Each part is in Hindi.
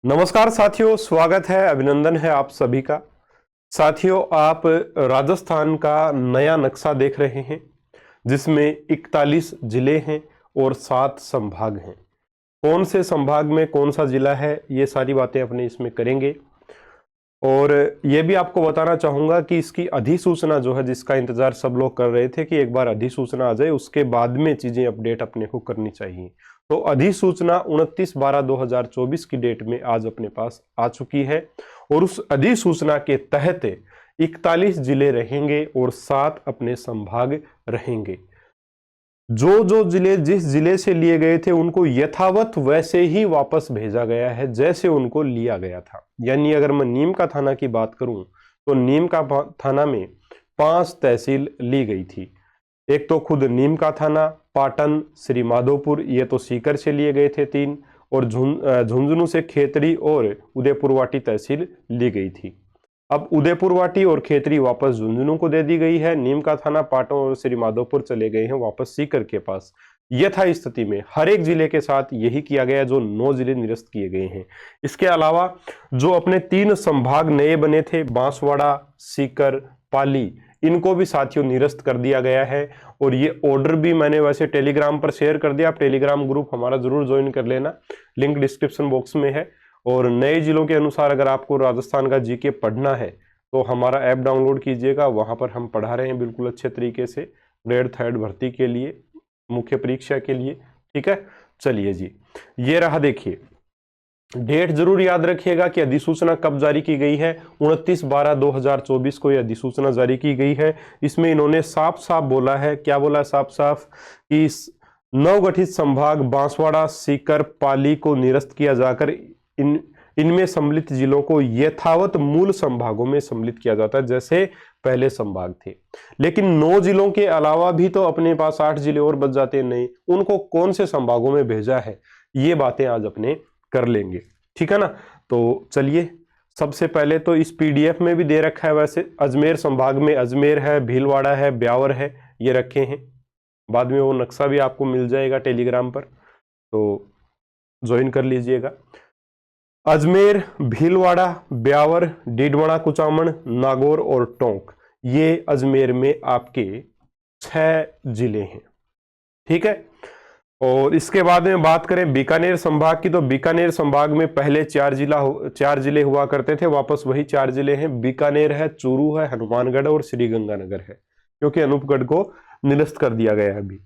नमस्कार साथियों, स्वागत है, अभिनंदन है आप सभी का। साथियों, आप राजस्थान का नया नक्शा देख रहे हैं जिसमें 41 जिले हैं और 7 संभाग हैं। कौन से संभाग में कौन सा जिला है, ये सारी बातें अपने इसमें करेंगे। और ये भी आपको बताना चाहूंगा कि इसकी अधिसूचना जो है, जिसका इंतजार सब लोग कर रहे थे कि एक बार अधिसूचना आ जाए, उसके बाद में चीजें अपडेट अपने को करनी चाहिए। तो अधिसूचना 29/12/2024 की डेट में आज अपने पास आ चुकी है और उस अधिसूचना के तहत 41 जिले रहेंगे और 7 अपने संभाग रहेंगे। जो जिले जिस जिले से लिए गए थे उनको यथावत वैसे ही वापस भेजा गया है जैसे उनको लिया गया था। यानी अगर मैं नीम का थाना की बात करूं तो नीम का थाना में 5 तहसील ली गई थी। एक तो खुद नीम का थाना, पाटन, श्री माधोपुर, ये तो सीकर से लिए गए थे 3, और झुंझुनू से खेतड़ी और उदयपुरवाटी तहसील ली गई थी। अब उदयपुरवाटी और खेतरी वापस झुंझुनू को दे दी गई है। नीम का थाना, पाटन और श्री माधोपुर चले गए हैं वापस सीकर के पास। यथा स्थिति में हर एक जिले के साथ यही किया गया, जो 9 जिले निरस्त किए गए हैं। इसके अलावा जो अपने 3 संभाग नए बने थे, बांसवाड़ा, सीकर, पाली, इनको भी साथियों निरस्त कर दिया गया है। और ये ऑर्डर भी मैंने वैसे टेलीग्राम पर शेयर कर दिया। आप टेलीग्राम ग्रुप हमारा जरूर ज्वाइन कर लेना, लिंक डिस्क्रिप्शन बॉक्स में है। और नए जिलों के अनुसार अगर आपको राजस्थान का जीके पढ़ना है तो हमारा ऐप डाउनलोड कीजिएगा, वहां पर हम पढ़ा रहे हैं बिल्कुल अच्छे तरीके से, ग्रेड 3 भर्ती के लिए, मुख्य परीक्षा के लिए। ठीक है, चलिए जी, ये रहा। देखिए, डेट जरूर याद रखिएगा कि अधिसूचना कब जारी की गई है। 29/12/2024 को यह अधिसूचना जारी की गई है। इसमें इन्होंने साफ साफ बोला है, क्या बोला है साफ साफ, कि नवगठित संभाग बांसवाड़ा, सीकर, पाली को निरस्त किया जाकर इनमें सम्मिलित जिलों को यथावत मूल संभागों में सम्मिलित किया जाता है जैसे पहले संभाग थे। लेकिन 9 जिलों के अलावा भी तो अपने पास 8 जिले और बच जाते हैं, नहीं, उनको कौन से संभागों में भेजा है, ये बातें आज अपने कर लेंगे। ठीक है ना। तो चलिए, सबसे पहले तो इस पीडीएफ में भी दे रखा है, वैसे अजमेर संभाग में अजमेर है, भीलवाड़ा है, ब्यावर है, ये रखे हैं। बाद में वो नक्शा भी आपको मिल जाएगा टेलीग्राम पर, तो ज्वाइन कर लीजिएगा। अजमेर, भीलवाड़ा, ब्यावर, डीडवाना, कुचामन, नागौर और टोंक, ये अजमेर में आपके 6 जिले हैं। ठीक है। और इसके बाद में बात करें बीकानेर संभाग की, तो बीकानेर संभाग में पहले 4 जिले हुआ करते थे, वापस वही 4 जिले हैं। बीकानेर है, चूरू है, हनुमानगढ़ और श्रीगंगानगर है, क्योंकि अनूपगढ़ को निरस्त कर दिया गया है अभी।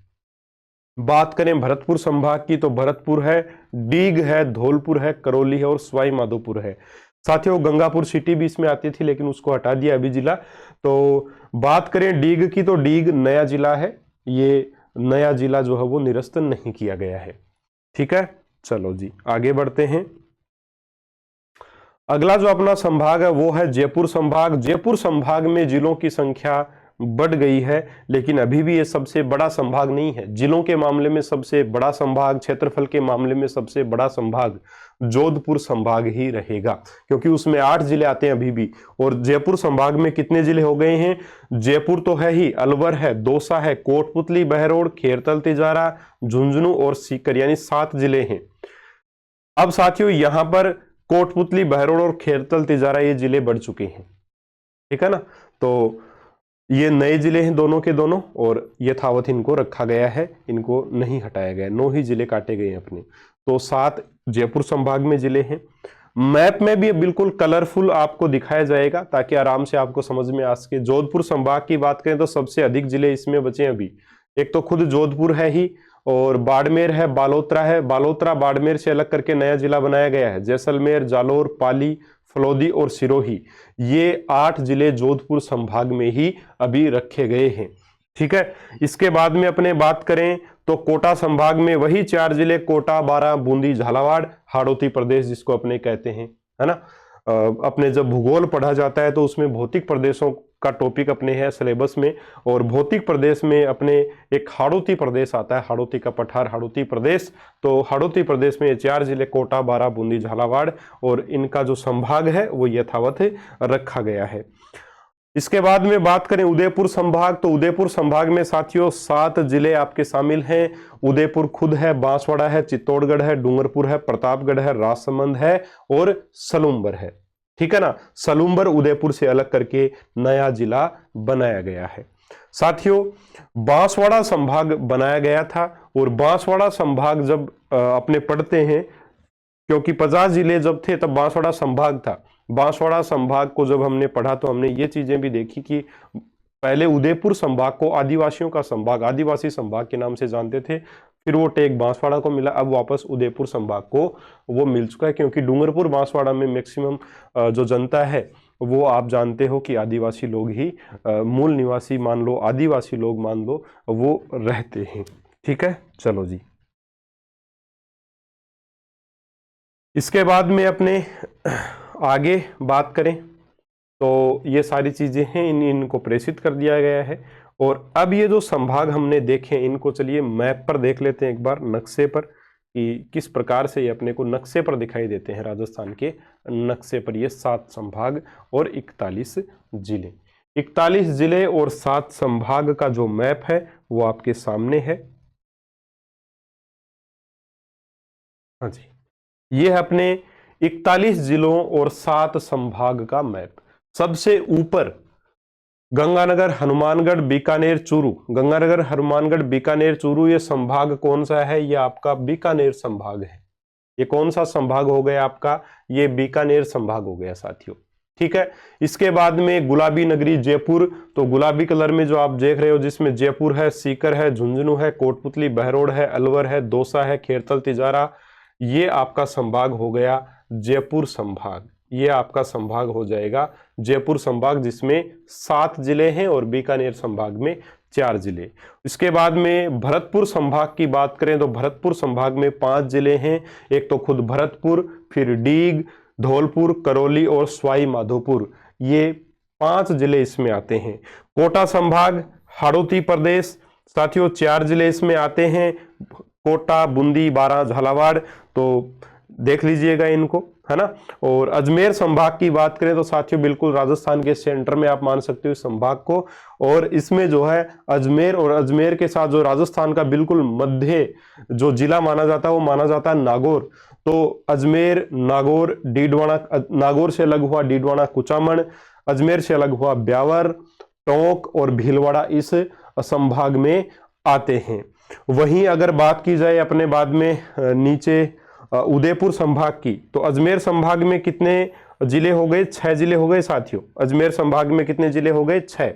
बात करें भरतपुर संभाग की, तो भरतपुर है, डीग है, धौलपुर है, करौली है और सवाई माधोपुर है। साथियों, गंगापुर सिटी भी इसमें आती थी लेकिन उसको हटा दिया अभी जिला। तो बात करें डीग की, तो डीग नया जिला है, ये नया जिला जो है वो निरस्त नहीं किया गया है। ठीक है, चलो जी आगे बढ़ते हैं। अगला जो अपना संभाग है वो है जयपुर संभाग। जयपुर संभाग में जिलों की संख्या बढ़ गई है, लेकिन अभी भी ये सबसे बड़ा संभाग नहीं है। जिलों के मामले में सबसे बड़ा संभाग, क्षेत्रफल के मामले में सबसे बड़ा संभाग जोधपुर संभाग ही रहेगा, क्योंकि उसमें 8 जिले आते हैं अभी भी। और जयपुर संभाग में कितने जिले हो गए हैं? जयपुर तो है ही, अलवर है, दौसा है, कोटपुतली, बहरोड, खेरतल, तिजारा, झुंझुनू और सीकर, यानी 7 जिले हैं। अब साथियों, यहां पर कोटपुतली, बहरोड और खेरतल, तिजारा ये जिले बढ़ चुके हैं। ठीक है ना। तो ये नए जिले हैं दोनों के दोनों, और यथावत इनको रखा गया है, इनको नहीं हटाया गया। 9 ही जिले काटे गए हैं अपने। तो 7 जयपुर संभाग में जिले हैं। मैप में भी बिल्कुल कलरफुल आपको दिखाया जाएगा ताकि आराम से आपको समझ में आ सके। जोधपुर संभाग की बात करें तो सबसे अधिक जिले इसमें बचे अभी। एक तो खुद जोधपुर है ही, और बाड़मेर है, बालोतरा है। बालोतरा बाड़मेर से अलग करके नया जिला बनाया गया है। जैसलमेर, जालोर, पाली, फलौदी और सिरोही, ये 8 जिले जोधपुर संभाग में ही अभी रखे गए हैं। ठीक है। इसके बाद में अपने बात करें तो कोटा संभाग में वही 4 जिले, कोटा, बारां, बूंदी, झालावाड़, हाड़ौती प्रदेश जिसको अपने कहते हैं, है ना। अपने जब भूगोल पढ़ा जाता है तो उसमें भौतिक प्रदेशों का टॉपिक अपने है सिलेबस में, और भौतिक प्रदेश में अपने एक हाड़ौती प्रदेश आता है, हाड़ौती का पठार, हाड़ौती प्रदेश। तो हाड़ौती प्रदेश में 4 जिले, कोटा, बारां, बूंदी, झालावाड़, और इनका जो संभाग है वो यथावत रखा गया है। इसके बाद में बात करें उदयपुर संभाग, तो उदयपुर संभाग में साथियों 7 जिले आपके शामिल हैं। उदयपुर खुद है, बांसवाड़ा है, चित्तौड़गढ़ है, डूंगरपुर है, प्रतापगढ़ है, राजसमंद है और सलूम्बर है। ठीक है ना, सलूम्बर उदयपुर से अलग करके नया जिला बनाया गया है। साथियों बांसवाड़ा संभाग बनाया गया था, और बांसवाड़ा संभाग जब अपने पढ़ते हैं, क्योंकि 50 जिले जब थे तब बांसवाड़ा संभाग था। बांसवाड़ा संभाग को जब हमने पढ़ा तो हमने ये चीजें भी देखी कि पहले उदयपुर संभाग को आदिवासियों का संभाग, आदिवासी संभाग के नाम से जानते थे, फिर वो टेक बांसवाड़ा को मिला, अब वापस उदयपुर संभाग को वो मिल चुका है, क्योंकि डूंगरपुर बांसवाड़ा में मैक्सिमम जो जनता है वो आप जानते हो कि आदिवासी लोग ही, मूल निवासी मान लो, आदिवासी लोग मान लो, वो रहते हैं। ठीक है, चलो जी। इसके बाद में अपने आगे बात करें तो ये सारी चीजें हैं, इनको प्रेषित कर दिया गया है। और अब ये जो संभाग हमने देखे इनको चलिए मैप पर देख लेते हैं एक बार, नक्शे पर, कि किस प्रकार से ये अपने को नक्शे पर दिखाई देते हैं। राजस्थान के नक्शे पर ये 7 संभाग और 41 जिले, 41 जिले और 7 संभाग का जो मैप है वो आपके सामने है। हाँ जी, ये है अपने 41 जिलों और 7 संभाग का मैप। सबसे ऊपर गंगानगर, हनुमानगढ़, बीकानेर, चूरू, गंगानगर, हनुमानगढ़, बीकानेर, चूरू, ये संभाग कौन सा है? ये आपका बीकानेर संभाग है। ये कौन सा संभाग हो गया आपका? ये बीकानेर संभाग हो गया साथियों। ठीक है, इसके बाद में गुलाबी नगरी जयपुर, तो गुलाबी कलर में जो आप देख रहे हो जिसमें जयपुर है, सीकर है, झुंझुनू है, कोटपुतली, बहरोड है, अलवर है, दौसा है, खेरतल, तिजारा, ये आपका संभाग हो गया जयपुर संभाग। ये आपका संभाग हो जाएगा जयपुर संभाग, जिसमें 7 जिले हैं और बीकानेर संभाग में 4 जिले। इसके बाद में भरतपुर संभाग की बात करें तो भरतपुर संभाग में 5 जिले हैं। एक तो खुद भरतपुर, फिर डीग, धौलपुर, करौली और सवाई माधोपुर, ये 5 जिले इसमें आते हैं। कोटा संभाग, हाड़ौती प्रदेश, साथियों 4 जिले इसमें आते हैं, कोटा, बूंदी, बारां, झालावाड़, तो देख लीजिएगा इनको, है ना। और अजमेर संभाग की बात करें तो साथियों बिल्कुल राजस्थान के सेंटर में आप मान सकते हो इस संभाग को, और इसमें जो है अजमेर, और अजमेर के साथ जो राजस्थान का बिल्कुल मध्य जो जिला माना जाता है वो माना जाता है नागौर। तो अजमेर, नागौर, डीडवाना, नागौर से अलग हुआ डीडवाना, कुचामन, अजमेर से अलग हुआ ब्यावर, टोंक और भीलवाड़ा इस संभाग में आते हैं। वहीं अगर बात की जाए अपने बाद में नीचे उदयपुर संभाग की, तो अजमेर संभाग में कितने जिले हो गए? 6 जिले हो गए साथियों। अजमेर संभाग में कितने जिले हो गए? 6।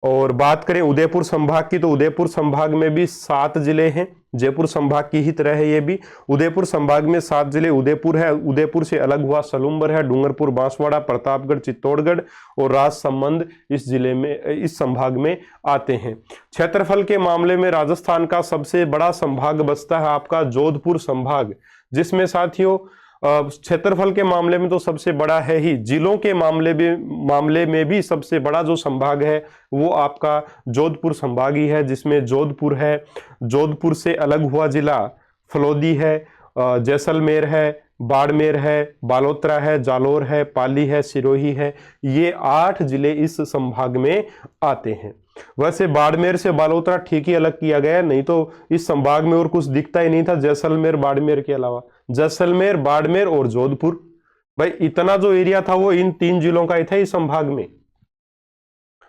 और बात करें उदयपुर संभाग की, तो उदयपुर संभाग में भी 7 जिले हैं, जयपुर संभाग की ही तरह है ये भी। उदयपुर संभाग में 7 जिले, उदयपुर है, उदयपुर से अलग हुआ सलूम्बर है, डूंगरपुर, बांसवाड़ा, प्रतापगढ़, चित्तौड़गढ़ और राजसमंद इस जिले में, इस संभाग में आते हैं। क्षेत्रफल के मामले में राजस्थान का सबसे बड़ा संभाग बचता है आपका जोधपुर संभाग, जिसमें साथियों क्षेत्रफल के मामले में तो सबसे बड़ा है ही, जिलों के मामले में भी सबसे बड़ा जो संभाग है वो आपका जोधपुर संभाग ही है, जिसमें जोधपुर है, जोधपुर से अलग हुआ जिला फलोदी है, जैसलमेर है, बाड़मेर है, बालोतरा है, जालोर है, पाली है, सिरोही है, ये 8 जिले इस संभाग में आते हैं। वैसे बाड़मेर से बालोतरा ठीक ही अलग किया गया, नहीं तो इस संभाग में और कुछ दिखता ही नहीं था जैसलमेर बाड़मेर के अलावा। जैसलमेर, बाड़मेर और जोधपुर, भाई इतना जो एरिया था वो इन 3 जिलों का ही था इस संभाग में।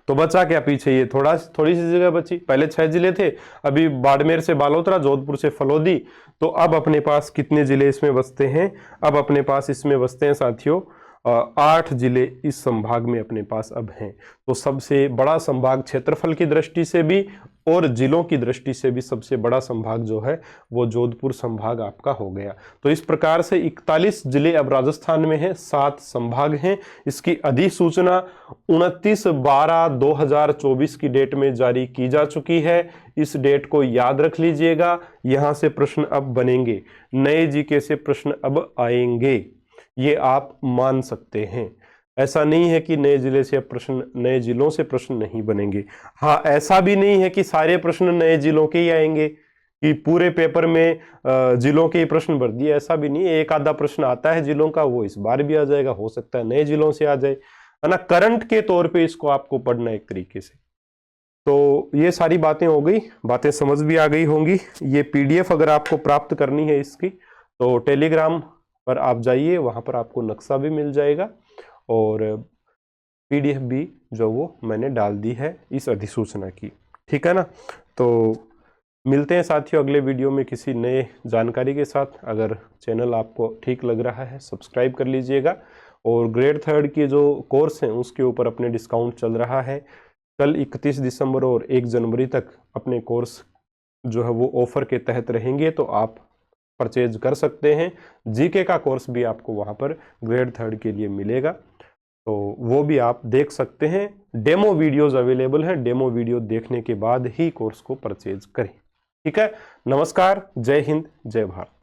तो बचा क्या पीछे? ये थोड़ी सी जगह बची। पहले 6 जिले थे, अभी बाड़मेर से बालोतरा, जोधपुर से फलोदी, तो अब अपने पास कितने जिले इसमें बसते हैं? अब अपने पास इसमें बसते हैं साथियों 8 जिले इस संभाग में अपने पास अब हैं। तो सबसे बड़ा संभाग क्षेत्रफल की दृष्टि से भी और जिलों की दृष्टि से भी सबसे बड़ा संभाग जो है वो जोधपुर संभाग आपका हो गया। तो इस प्रकार से 41 जिले अब राजस्थान में हैं, 7 संभाग हैं। इसकी अधिसूचना 29/12/2024 की डेट में जारी की जा चुकी है। इस डेट को याद रख लीजिएगा, यहां से प्रश्न अब बनेंगे, नए जीके से प्रश्न अब आएंगे, ये आप मान सकते हैं। ऐसा नहीं है कि नए जिले से प्रश्न, नए जिलों से प्रश्न नहीं बनेंगे। हाँ, ऐसा भी नहीं है कि सारे प्रश्न नए जिलों के ही आएंगे, कि पूरे पेपर में जिलों के ही प्रश्न भर दिए, ऐसा भी नहीं है। एक आधा प्रश्न आता है जिलों का, वो इस बार भी आ जाएगा, हो सकता है नए जिलों से आ जाए। है ना, करंट के तौर पे इसको आपको पढ़ना है एक तरीके से। तो ये सारी बातें हो गई, बातें समझ भी आ गई होंगी। ये पीडीएफ अगर आपको प्राप्त करनी है इसकी, तो टेलीग्राम पर आप जाइए, वहां पर आपको नक्शा भी मिल जाएगा और पीडीएफ भी जो वो मैंने डाल दी है इस अधिसूचना की, ठीक है ना। तो मिलते हैं साथियों अगले वीडियो में किसी नए जानकारी के साथ। अगर चैनल आपको ठीक लग रहा है सब्सक्राइब कर लीजिएगा, और ग्रेड 3 की जो कोर्स हैं उसके ऊपर अपने डिस्काउंट चल रहा है। कल 31 दिसंबर और 1 जनवरी तक अपने कोर्स जो है वो ऑफर के तहत रहेंगे, तो आप परचेज कर सकते हैं। जीके का कोर्स भी आपको वहाँ पर ग्रेड 3 के लिए मिलेगा, तो वो भी आप देख सकते हैं। डेमो वीडियोस अवेलेबल हैं, डेमो वीडियो देखने के बाद ही कोर्स को परचेज करें, ठीक है। नमस्कार, जय हिंद, जय भारत।